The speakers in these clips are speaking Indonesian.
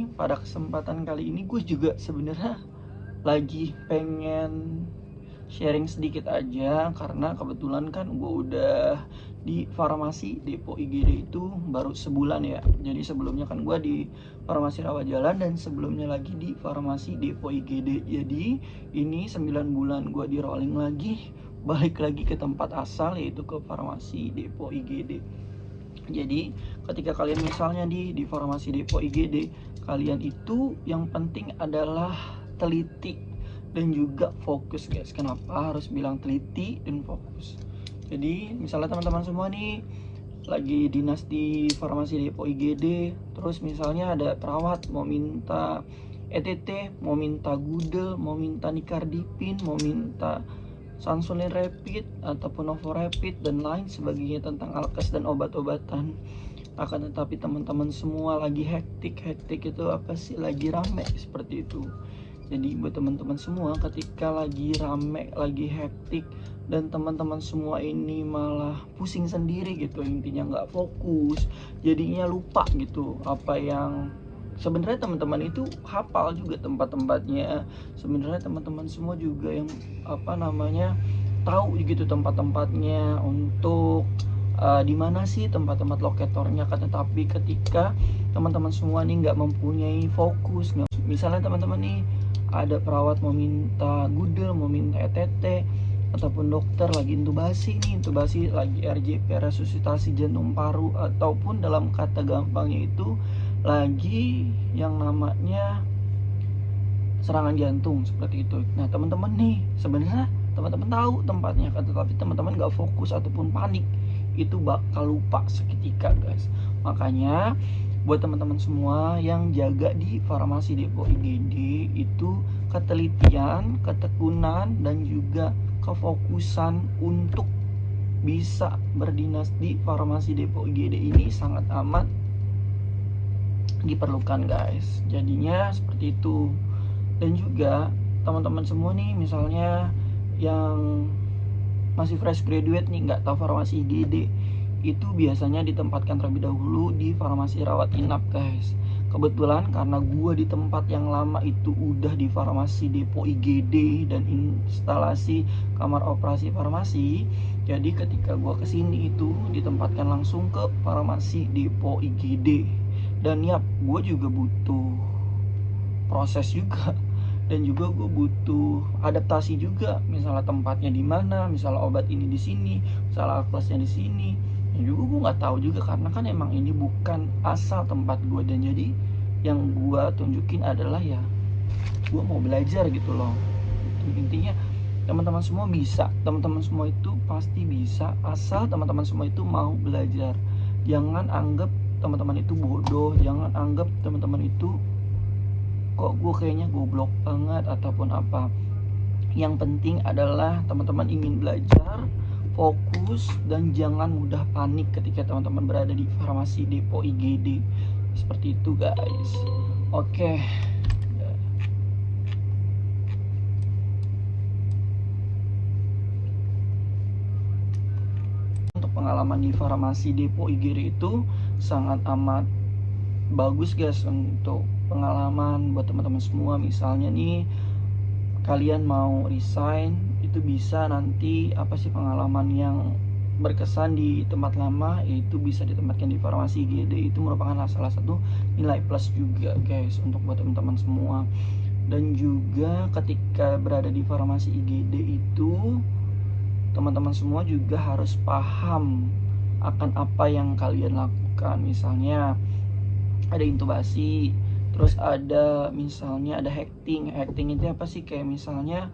Pada kesempatan kali ini gue juga sebenarnya lagi pengen sharing sedikit aja, karena kebetulan kan gue udah di farmasi Depo IGD itu baru sebulan ya. Jadi sebelumnya kan gue di farmasi Rawat Jalan dan sebelumnya lagi di farmasi Depo IGD. Jadi ini 9 bulan gue di rolling lagi, balik lagi ke tempat asal, yaitu ke farmasi Depo IGD. Jadi ketika kalian misalnya di farmasi Depo IGD, kalian itu yang penting adalah teliti dan juga fokus guys. Kenapa harus bilang teliti dan fokus? Jadi misalnya teman-teman semua nih lagi dinas di farmasi Depo IGD, terus misalnya ada perawat mau minta ETT, mau minta gudel, mau minta nikardipin, mau minta Sansulin Rapid ataupun Novo Rapid dan lain sebagainya tentang alkes dan obat-obatan. Akan tetapi teman-teman semua lagi hektik itu apa sih, lagi rame seperti itu. Jadi buat teman-teman semua, ketika lagi rame, lagi hektik, dan teman-teman semua ini malah pusing sendiri gitu, intinya nggak fokus, jadinya lupa gitu apa yang sebenarnya teman-teman itu hafal juga tempat-tempatnya. Sebenarnya teman-teman semua juga yang tahu gitu tempat-tempatnya untuk di mana sih tempat-tempat lokatornya. Kan tetapi ketika teman-teman semua nih nggak mempunyai fokus, misalnya teman-teman nih ada perawat mau minta gudel, mau minta ETT, ataupun dokter lagi intubasi lagi RJP, resusitasi jantung paru, ataupun dalam kata gampangnya itu lagi yang namanya serangan jantung seperti itu. Nah teman-teman nih sebenarnya teman-teman tahu tempatnya kan, tetapi teman-teman nggak fokus ataupun panik, itu bakal lupa seketika guys. Makanya buat teman-teman semua yang jaga di farmasi Depo IGD itu ketelitian, ketekunan, dan juga kefokusan untuk bisa berdinas di farmasi Depo IGD ini sangat amat diperlukan guys. Jadinya seperti itu. Dan juga teman-teman semua nih misalnya yang masih fresh graduate nih, nggak tahu farmasi IGD, itu biasanya ditempatkan terlebih dahulu di farmasi rawat inap guys. Kebetulan karena gua di tempat yang lama itu udah di farmasi Depo IGD dan instalasi kamar operasi farmasi, jadi ketika gua kesini itu ditempatkan langsung ke farmasi Depo IGD. Dan ya gua juga butuh proses juga, dan juga gue butuh adaptasi juga. Misalnya tempatnya di mana, misalnya obat ini di sini, misalnya kelasnya di sini, ya juga gue nggak tahu juga, karena kan emang ini bukan asal tempat gue. Dan jadi yang gue tunjukin adalah ya gue mau belajar gitu loh. Itu intinya. Teman-teman semua bisa, teman-teman semua itu pasti bisa, asal teman-teman semua itu mau belajar. Jangan anggap teman-teman itu bodoh, jangan anggap teman-teman itu kok gue kayaknya goblok banget ataupun apa. Yang penting adalah teman-teman ingin belajar, fokus, dan jangan mudah panik ketika teman-teman berada di farmasi Depo IGD. Seperti itu guys. Oke. Untuk pengalaman di farmasi Depo IGD itu sangat amat bagus guys. Untuk pengalaman buat teman-teman semua, misalnya nih kalian mau resign, itu bisa nanti apa sih pengalaman yang berkesan di tempat lama, itu bisa ditempatkan di farmasi IGD. Itu merupakan salah satu nilai plus juga guys untuk buat teman-teman semua. Dan juga ketika berada di farmasi IGD itu teman-teman semua juga harus paham akan apa yang kalian lakukan. Misalnya ada intubasi, terus ada misalnya ada hacking itu apa sih, kayak misalnya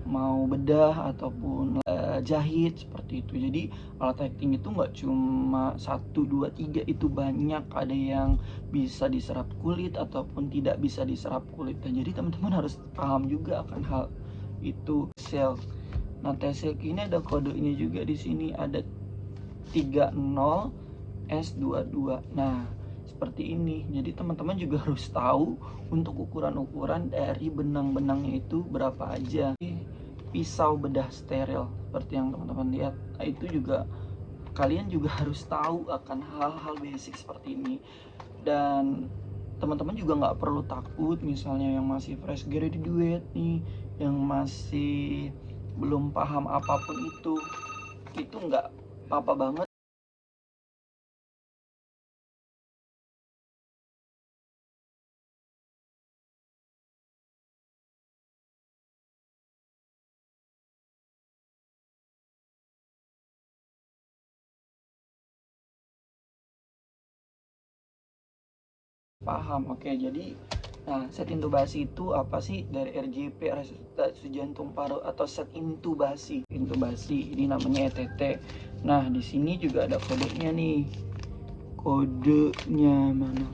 mau bedah ataupun jahit seperti itu. Jadi alat hacking itu nggak cuma 1, 2, 3, itu banyak, ada yang bisa diserap kulit ataupun tidak bisa diserap kulit. Dan jadi teman-teman harus paham juga akan hal itu. Sel, nah T-Silk ini ada kodenya juga di sini, ada 30 S22. Nah seperti ini. Jadi teman-teman juga harus tahu untuk ukuran-ukuran dari benang-benangnya itu berapa aja. Pisau bedah steril seperti yang teman-teman lihat. Nah, itu juga kalian juga harus tahu akan hal-hal basic seperti ini. Dan teman-teman juga nggak perlu takut misalnya yang masih fresh graduate nih, yang masih belum paham apapun itu nggak apa-apa banget. Paham, oke. Jadi, nah, set intubasi itu apa sih? Dari RJP, resusitasi jantung paru, atau set intubasi. Intubasi ini namanya ETT. Nah, di sini juga ada kodenya nih. Kodenya mana?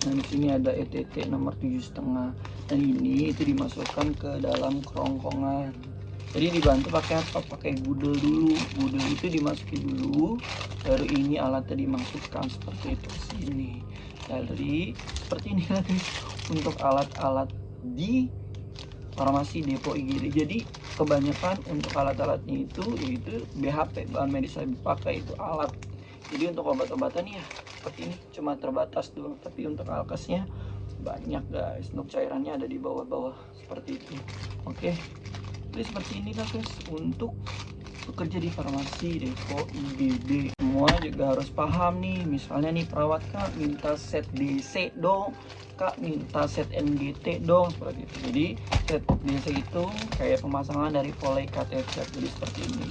Nah, di sini ada ETT nomor 7,5. Dan ini itu dimasukkan ke dalam kerongkongan. Jadi dibantu pakai apa? Pakai gudel dulu. Gudel itu dimasukin dulu, baru ini alatnya dimasukkan seperti itu sini. Jadi seperti inilah guys untuk alat-alat di farmasi Depo IGD. Jadi kebanyakan untuk alat-alatnya itu yaitu BHP, bahan medis yang dipakai itu alat. Jadi untuk obat-obatan ya seperti ini cuma terbatas doang, tapi untuk alkesnya banyak guys. Untuk cairannya ada di bawah-bawah seperti itu. Oke. Jadi seperti inilah guys untuk bekerja di farmasi Depo IGD. Semua juga harus paham nih, misalnya nih perawat kak minta set DC dong, kak minta set NGT dong, seperti itu. Jadi set DC itu kayak pemasangan dari Foley catheter, jadi seperti ini.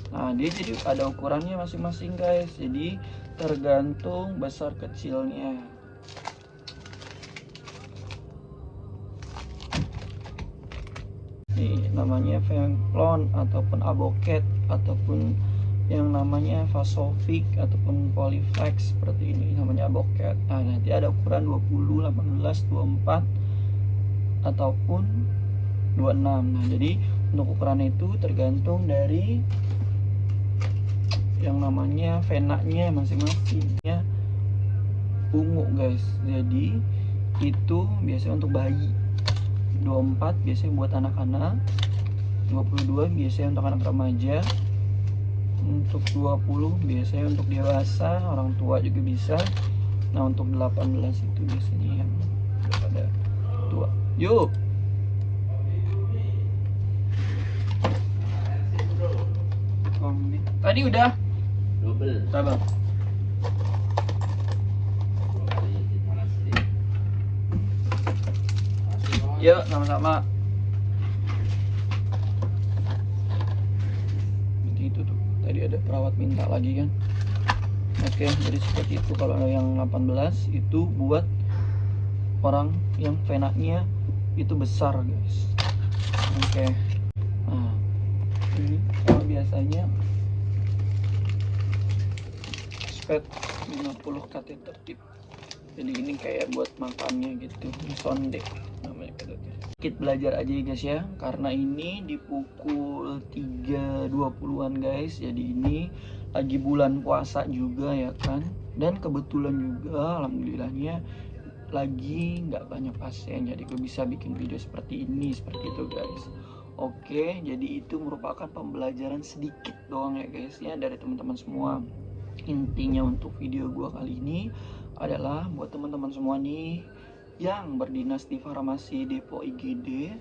Nah dia jadi ada ukurannya masing-masing guys, jadi tergantung besar kecilnya. Ini namanya Venklon ataupun Aboket ataupun yang namanya Vasovic ataupun Polyflex, seperti ini namanya Aboket. Nah nanti ada ukuran 20, 18, 24 ataupun 26. Nah jadi untuk ukuran itu tergantung dari yang namanya venanya masing-masing ya. Ungu guys, jadi itu biasanya untuk bayi. 24 biasanya buat anak-anak, 22 biasanya untuk anak remaja, untuk 20 biasanya untuk dewasa, orang tua juga bisa. Nah untuk 18 itu biasanya yang pada tua. Yuk tadi udah double sabar. Yuk sama-sama. Itu tuh tadi ada perawat minta lagi kan. Oke, jadi seperti itu. Kalau yang 18 itu buat orang yang venanya itu besar guys. Oke. Nah ini kalau biasanya spet 50 kateter tip. Jadi ini kayak buat makannya gitu, sonde namanya kateter. Sedikit belajar aja ya guys ya, karena ini di pukul 3.20-an guys. Jadi ini lagi bulan puasa juga ya kan, dan kebetulan juga alhamdulillahnya lagi nggak banyak pasien, jadi gue bisa bikin video seperti ini, seperti itu guys. Oke, jadi itu merupakan pembelajaran sedikit doang ya guys ya dari teman-teman semua. Intinya untuk video gue kali ini adalah buat teman-teman semua nih yang berdinas di farmasi Depo IGD,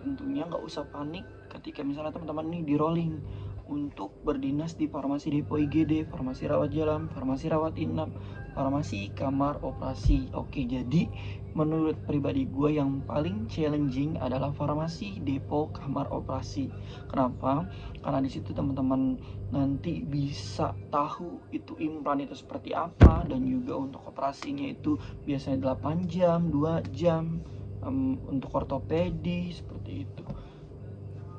tentunya nggak usah panik ketika misalnya teman-teman nih di rolling untuk berdinas di farmasi Depo IGD, farmasi rawat jalan, farmasi rawat inap, farmasi kamar operasi. Oke, jadi menurut pribadi gue yang paling challenging adalah farmasi Depo kamar operasi. Kenapa? Karena di situ teman-teman nanti bisa tahu itu implan itu seperti apa, dan juga untuk operasinya itu biasanya 8 jam, 2 jam. Untuk ortopedi seperti itu.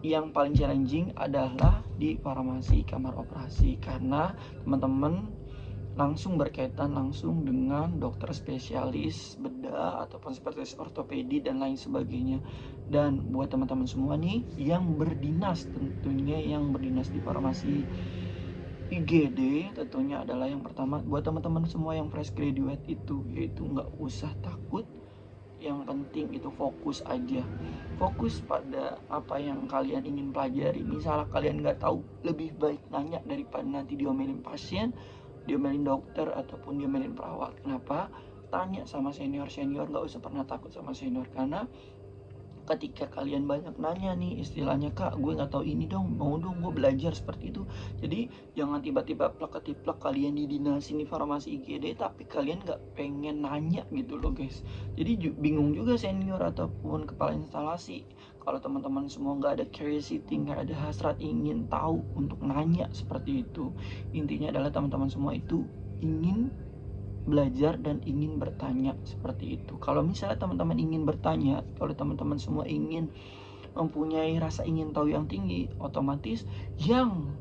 Yang paling challenging adalah di farmasi kamar operasi, karena teman-teman langsung berkaitan langsung dengan dokter spesialis bedah ataupun spesialis ortopedi dan lain sebagainya. Dan buat teman-teman semua nih yang berdinas, tentunya yang berdinas di farmasi IGD, tentunya adalah yang pertama buat teman-teman semua yang fresh graduate itu, yaitu nggak usah takut. Yang penting itu fokus aja, fokus pada apa yang kalian ingin pelajari. Misalnya kalian nggak tahu, lebih baik nanya daripada nanti diomelin pasien, diomelin dokter, ataupun diomelin perawat. Kenapa? bertanya sama senior, nggak usah pernah takut sama senior. Karena ketika kalian banyak nanya nih, istilahnya, kak gue nggak tahu ini dong, mau dong gue belajar seperti itu. Jadi jangan tiba-tiba plek ketiplek kalian didinasin di farmasi IGD tapi kalian nggak pengen nanya gitu loh guys. Jadi bingung juga senior ataupun kepala instalasi kalau teman-teman semua nggak ada curiosity, nggak ada hasrat ingin tahu untuk nanya seperti itu. Intinya adalah teman-teman semua itu ingin belajar dan ingin bertanya seperti itu. Kalau misalnya teman-teman ingin bertanya, kalau teman-teman semua ingin mempunyai rasa ingin tahu yang tinggi, otomatis yang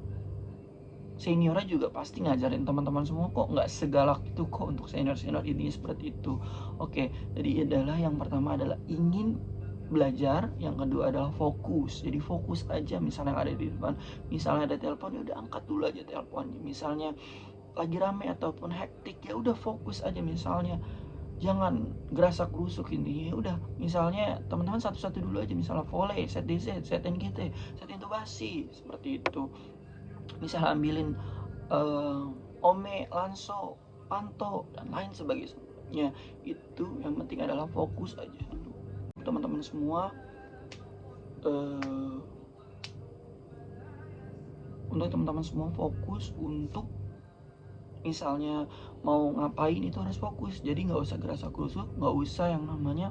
seniornya juga pasti ngajarin teman-teman semua kok, nggak segalak itu kok untuk senior-senior ini seperti itu. Oke, jadi adalah yang pertama adalah ingin belajar, yang kedua adalah fokus. Jadi fokus aja, misalnya ada di depan, misalnya ada telepon, ya udah angkat dulu aja teleponnya. Misalnya lagi rame ataupun hektik, ya udah fokus aja. Misalnya jangan gerasak gerusuk, intinya ya udah. Misalnya teman-teman satu-satu dulu aja, misalnya volley, set DZ, set NGT, set intubasi seperti itu. Misalnya ambilin ome, lanso, panto dan lain sebagainya. Itu yang penting adalah fokus aja dulu teman-teman semua. Untuk teman-teman semua fokus untuk misalnya mau ngapain itu harus fokus. Jadi nggak usah gerasa gerusuk, nggak usah yang namanya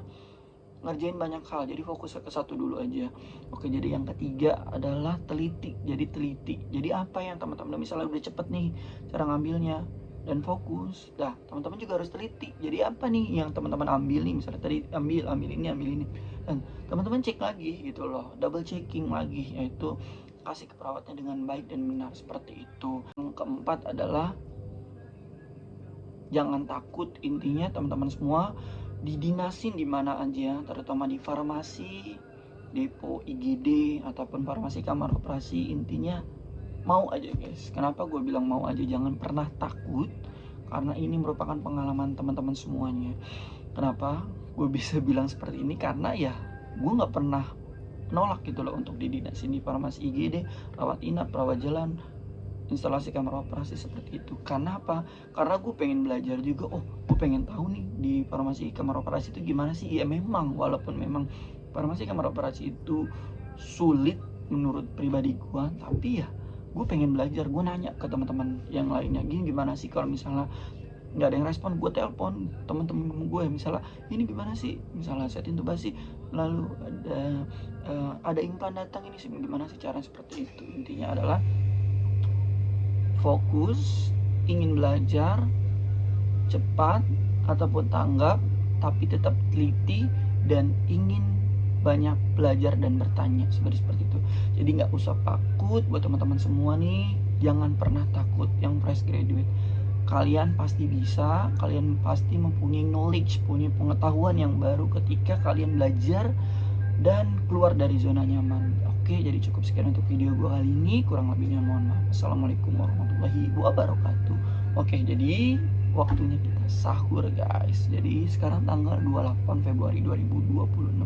ngerjain banyak hal. Jadi fokus ke satu dulu aja. Oke, jadi yang ketiga adalah teliti. Jadi teliti. Jadi apa yang teman-teman misalnya udah cepet nih cara ngambilnya dan fokus, dah teman-teman juga harus teliti. Jadi apa nih yang teman-teman ambil nih, misalnya tadi ambil ini, dan teman-teman cek lagi gitu loh, double checking lagi, yaitu kasih ke perawatnya dengan baik dan benar seperti itu. Yang keempat adalah jangan takut. Intinya teman-teman semua didinasin di mana aja, terutama di farmasi, depo IGD ataupun farmasi kamar operasi. Intinya mau aja guys. Kenapa gue bilang mau aja, jangan pernah takut, karena ini merupakan pengalaman teman-teman semuanya. Kenapa gue bisa bilang seperti ini, karena ya gue nggak pernah nolak gitu loh untuk didinasin di farmasi IGD, rawat inap, rawat jalan, instalasi kamar operasi seperti itu. Karena apa? Karena gue pengen belajar juga. Oh, gue pengen tahu nih di farmasi kamar operasi itu gimana sih. Ya memang, walaupun memang farmasi kamar operasi itu sulit menurut pribadi gue, tapi ya gue pengen belajar. Gue nanya ke teman-teman yang lainnya, gini gimana sih kalau misalnya nggak ada yang respon, gue telepon teman-teman gue, misalnya ini gimana sih, misalnya set intubasi lalu ada implan datang, ini sih gimana sih cara seperti itu. Intinya adalah fokus, ingin belajar cepat ataupun tanggap, tapi tetap teliti dan ingin banyak belajar dan bertanya seperti itu. Jadi nggak usah takut. Buat teman-teman semua nih, jangan pernah takut yang fresh graduate. Kalian pasti bisa, kalian pasti mempunyai knowledge, punya pengetahuan yang baru ketika kalian belajar dan keluar dari zona nyaman. Oke, jadi cukup sekian untuk video gue kali ini. Kurang lebihnya mohon maaf. Assalamualaikum warahmatullahi wabarakatuh. Oke, jadi waktunya kita sahur guys. Jadi sekarang tanggal 28 Februari 2026.